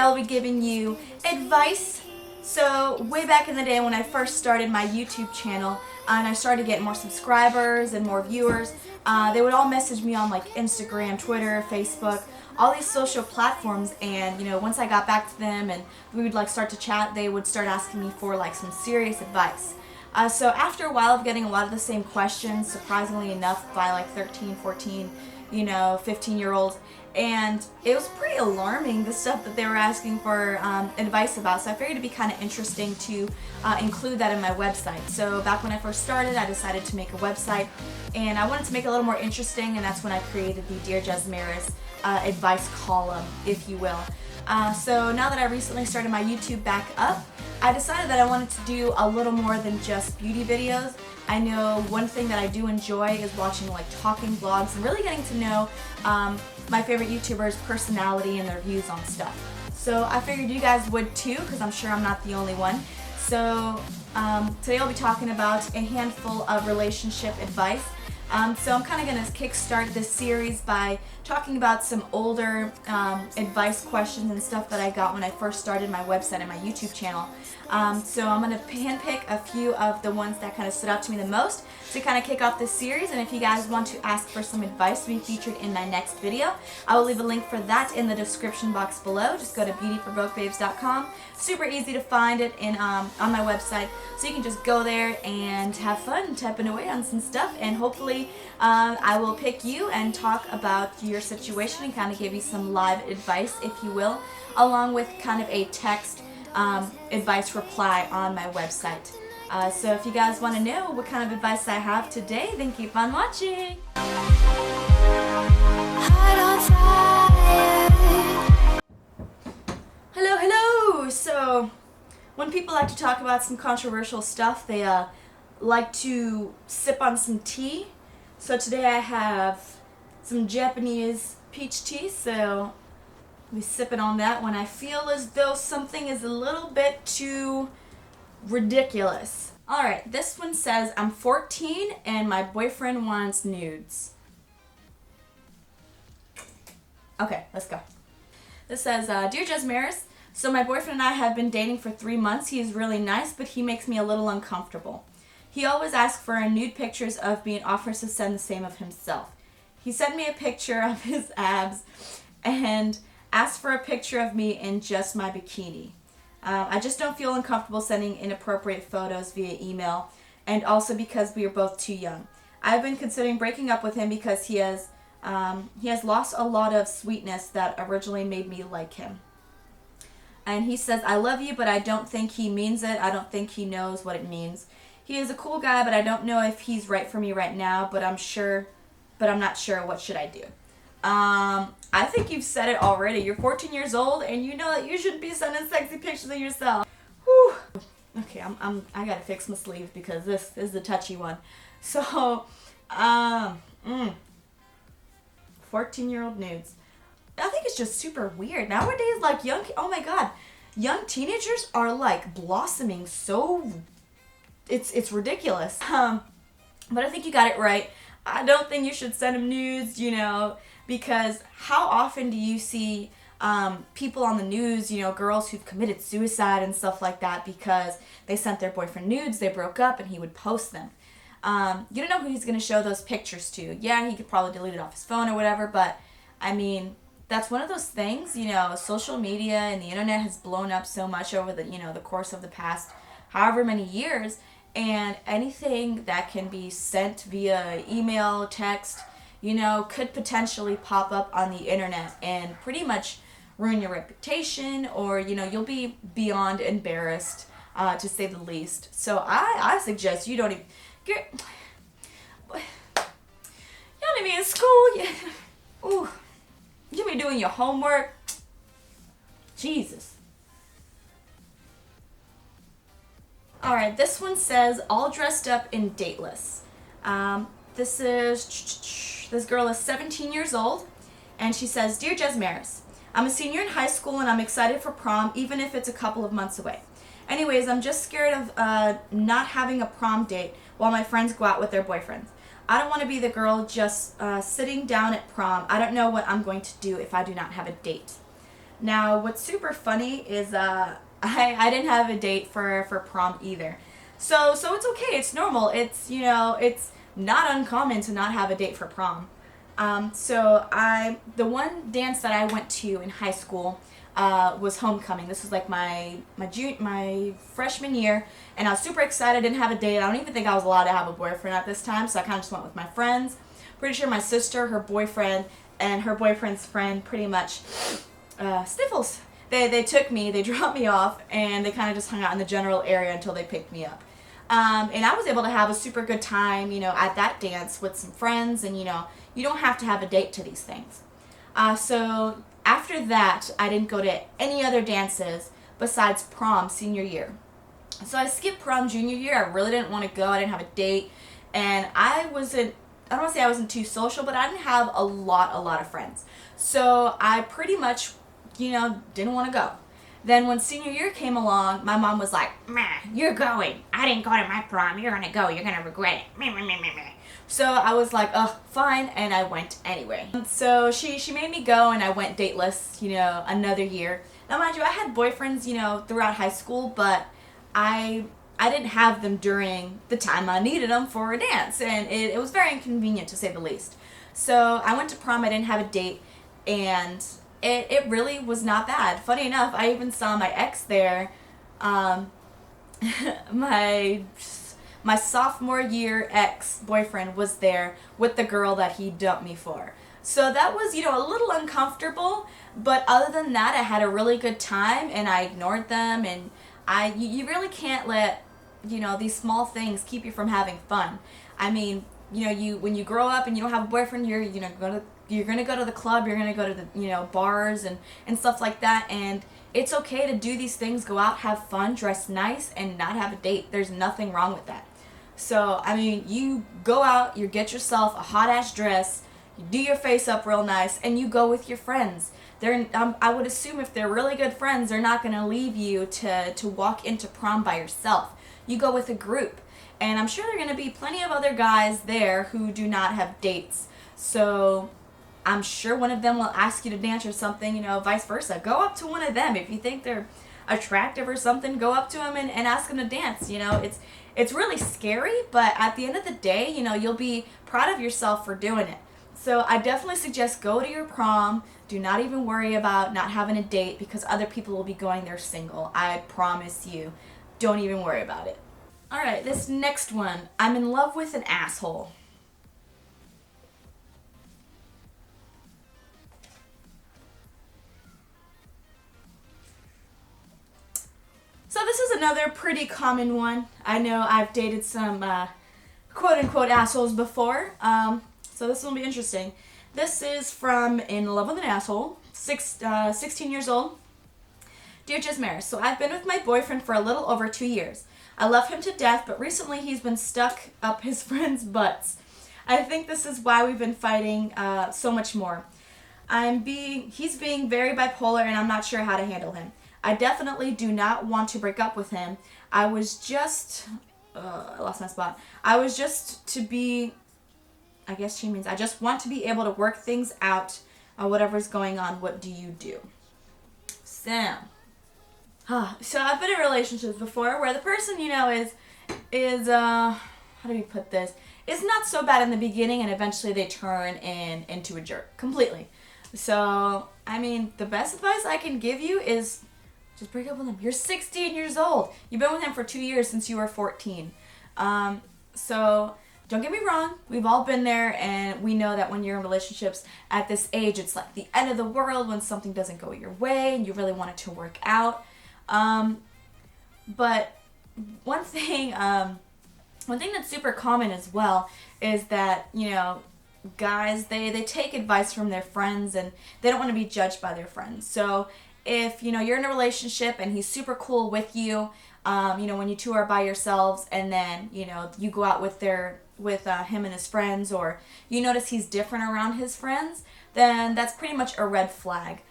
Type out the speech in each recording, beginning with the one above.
I'll be giving you advice. So way back in the day when I first started my YouTube channel and I started getting more subscribers and more viewers, they would all message me on like Instagram, Twitter, Facebook, all these social platforms, and you know, once I got back to them and we would like start to chat, they would start asking me for like some serious advice. So after a while of getting a lot of the same questions, surprisingly enough, by like 13, 14, 15-year-olds, and it was pretty alarming, the stuff that they were asking for advice about, so I figured it'd be kind of interesting to include that in my website. So back when I first started, I decided to make a website, and I wanted to make it a little more interesting, and that's when I created the Dear Jaz-M-air-iz advice column, if you will. So now that I recently started my YouTube back up, I decided that I wanted to do a little more than just beauty videos. I know one thing that I do enjoy is watching like talking vlogs and really getting to know my favorite YouTubers' personality and their views on stuff. So I figured you guys would too, because I'm sure I'm not the only one. So today I'll be talking about a handful of relationship advice. So I'm kind of going to kickstart this series by talking about some older advice questions and stuff that I got when I first started my website and my YouTube channel. So I'm going to handpick a few of the ones that kind of stood out to me the most to kind of kick off this series. And if you guys want to ask for some advice to be featured in my next video, I will leave a link for that in the description box below. Just go to beautyforbokebabes.com. Super easy to find it on my website, so you can just go there and have fun typing away on some stuff, and hopefully I will pick you and talk about your situation and kind of give you some live advice, if you will, along with kind of a text advice reply on my website. So if you guys want to know what kind of advice I have today, then keep on watching. Hello, hello! So when people like to talk about some controversial stuff, they like to sip on some tea. So today I have some Japanese peach tea, so I'll be sipping on that when I feel as though something is a little bit too ridiculous. Alright, this one says, I'm 14 and my boyfriend wants nudes. Okay, let's go. This says, Dear Jasmaryz, so my boyfriend and I have been dating for 3 months. He is really nice, but he makes me a little uncomfortable. He always asks for nude pictures of me and offers to send the same of himself. He sent me a picture of his abs and asked for a picture of me in just my bikini. I just don't feel uncomfortable sending inappropriate photos via email, and also because we are both too young. I've been considering breaking up with him because he has lost a lot of sweetness that originally made me like him. And he says, I love you, but I don't think he means it. I don't think he knows what it means. He is a cool guy, but I don't know if he's right for me right now, but I'm not sure. What should I do? I think you've said it already. You're 14 years old, and you know that you shouldn't be sending sexy pictures of yourself. Whew. Okay, I gotta fix my sleeves because this is the touchy one. So, 14-year-old nudes. I think it's just super weird. Nowadays, like oh my god, young teenagers are like blossoming so, it's ridiculous. But I think you got it right. I don't think you should send them nudes, because how often do you see people on the news, girls who've committed suicide and stuff like that because they sent their boyfriend nudes, they broke up, and he would post them. You don't know who he's going to show those pictures to. Yeah, he could probably delete it off his phone or whatever, but I mean, that's one of those things, social media and the internet has blown up so much over the, the course of the past however many years, and anything that can be sent via email, text, could potentially pop up on the internet and pretty much ruin your reputation, or, you'll be beyond embarrassed, to say the least. So I suggest you don't even get, you don't even be in school. Ooh. You be doing your homework. Jesus. Alright, this one says, all dressed up and dateless. This girl is 17 years old, and she says, Dear Jaz-M-air-iz, I'm a senior in high school and I'm excited for prom, even if it's a couple of months away. Anyways, I'm just scared of not having a prom date while my friends go out with their boyfriends. I don't want to be the girl just sitting down at prom. I don't know what I'm going to do if I do not have a date. Now, what's super funny is I didn't have a date for prom either. So it's okay. It's normal. It's, it's not uncommon to not have a date for prom. The one dance that I went to in high school was homecoming. This was like my freshman year, and I was super excited. I didn't have a date. I don't even think I was allowed to have a boyfriend at this time, so I kind of just went with my friends. Pretty sure my sister, her boyfriend, and her boyfriend's friend pretty much sniffles. They took me, they dropped me off, and they kind of just hung out in the general area until they picked me up. And I was able to have a super good time, at that dance with some friends, and you don't have to have a date to these things. So after that, I didn't go to any other dances besides prom senior year. So I skipped prom junior year. I really didn't want to go. I didn't have a date, and I don't want to say I wasn't too social, but I didn't have a lot of friends. So I pretty much, didn't want to go. Then when senior year came along, my mom was like, "Meh, you're going. I didn't go to my prom. You're going to go. You're going to regret it. Meh, meh, meh, meh, meh." So I was like, "Ugh, fine," and I went anyway. So she made me go, and I went dateless, another year. Now, mind you, I had boyfriends, throughout high school, but I didn't have them during the time I needed them for a dance, and it was very inconvenient, to say the least. So I went to prom. I didn't have a date, and it really was not bad. Funny enough, I even saw my ex there. My sophomore year ex-boyfriend was there with the girl that he dumped me for. So that was, a little uncomfortable, but other than that, I had a really good time, and I ignored them, and you really can't let, these small things keep you from having fun. I mean, when you grow up and you don't have a boyfriend, you're gonna go to the club, you're gonna go to the, bars and stuff like that, and it's okay to do these things, go out, have fun, dress nice, and not have a date. There's nothing wrong with that. So, I mean, you go out, you get yourself a hot-ass dress, you do your face up real nice, and you go with your friends. I would assume if they're really good friends, they're not going to leave you to walk into prom by yourself. You go with a group. And I'm sure there are going to be plenty of other guys there who do not have dates. So I'm sure one of them will ask you to dance or something, vice versa. Go up to one of them. If you think they're attractive or something, go up to them and ask them to dance. It's really scary, but at the end of the day, you'll be proud of yourself for doing it. So I definitely suggest go to your prom. Do not even worry about not having a date because other people will be going there single. I promise you. Don't even worry about it. Alright, this next one. I'm in love with an asshole. So this is another pretty common one. I know I've dated some quote-unquote assholes before. So this will be interesting. This is from In Love with an Asshole, 16 years old. Dear Jasmaryz, so I've been with my boyfriend for a little over 2 years. I love him to death, but recently he's been stuck up his friends' butts. I think this is why we've been fighting so much more. He's being very bipolar, and I'm not sure how to handle him. I definitely do not want to break up with him. I lost my spot. I just want to be able to work things out, whatever's going on. What do you do? Sam. So I've been in relationships before where the person, is how do we put this? It's not so bad in the beginning, and eventually they turn into a jerk completely. So, I mean, the best advice I can give you is just break up with him. You're 16 years old. You've been with him for 2 years since you were 14. So don't get me wrong. We've all been there, and we know that when you're in relationships at this age, it's like the end of the world when something doesn't go your way and you really want it to work out. But one thing that's super common as well is that, guys, they take advice from their friends and they don't want to be judged by their friends. So if, you're in a relationship and he's super cool with you, when you two are by yourselves and then, you go out with him and his friends, or you notice he's different around his friends, then that's pretty much a red flag.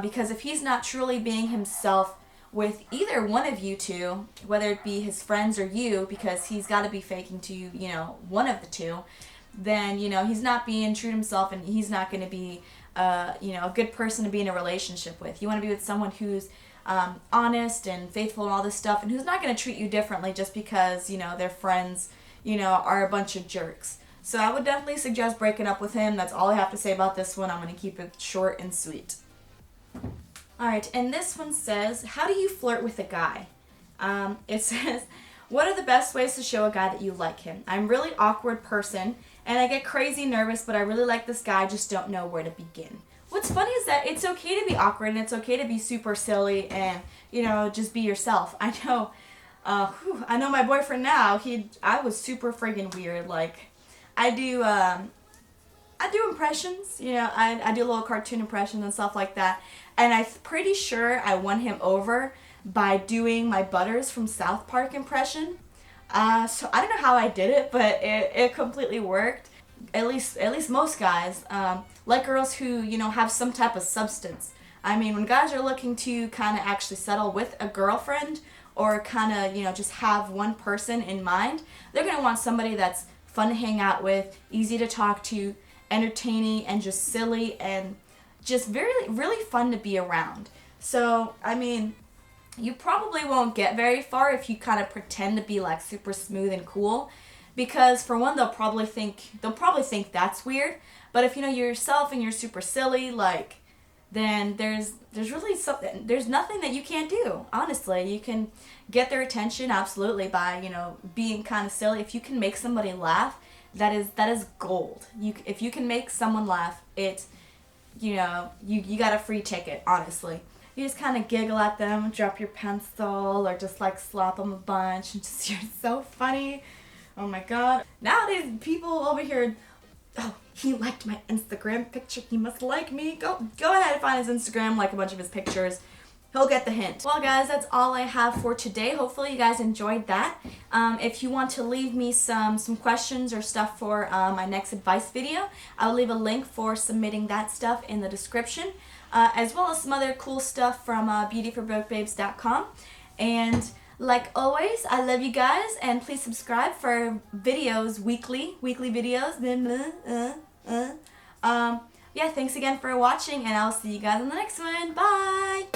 Because if he's not truly being himself with either one of you two, whether it be his friends or you, because he's got to be faking to you, one of the two, then, he's not being true to himself, and he's not going to be a good person to be in a relationship with. You want to be with someone who's honest and faithful and all this stuff, and who's not going to treat you differently just because, their friends, are a bunch of jerks. So I would definitely suggest breaking up with him. That's all I have to say about this one. I'm going to keep it short and sweet. Alright, and this one says, how do you flirt with a guy? It says, what are the best ways to show a guy that you like him? I'm a really awkward person, and I get crazy nervous, but I really like this guy, I just don't know where to begin. What's funny is that it's okay to be awkward, and it's okay to be super silly, and, just be yourself. I know my boyfriend now, I was super friggin' weird, like, I do impressions, I do little cartoon impressions and stuff like that, and I'm pretty sure I won him over by doing my Butters from South Park impression. So I don't know how I did it, but it completely worked. At least most guys like girls who, have some type of substance. I mean, when guys are looking to kind of actually settle with a girlfriend or kind of, just have one person in mind, they're going to want somebody that's fun to hang out with, easy to talk to, entertaining, and just silly, and just really fun to be around. So, I mean, you probably won't get very far if you kind of pretend to be like super smooth and cool, because for one, they'll probably think that's weird. But if you're yourself and you're super silly, like, then there's nothing that you can't do. Honestly, you can get their attention absolutely by being kind of silly. If you can make somebody laugh, that is gold. If you can make someone laugh, it's you got a free ticket. Honestly, you just kind of giggle at them, drop your pencil, or just like slap them a bunch, and just you're so funny. Oh my god! Nowadays, people over here. Oh, he liked my Instagram picture. He must like me. Go ahead and find his Instagram, like a bunch of his pictures. He'll get the hint. Well, guys, that's all I have for today. Hopefully, you guys enjoyed that. If you want to leave me some questions or stuff for my next advice video, I'll leave a link for submitting that stuff in the description, as well as some other cool stuff from beautyforbrokebabes.com. And like always, I love you guys, and please subscribe for videos, weekly videos. Yeah, thanks again for watching, and I'll see you guys in the next one. Bye!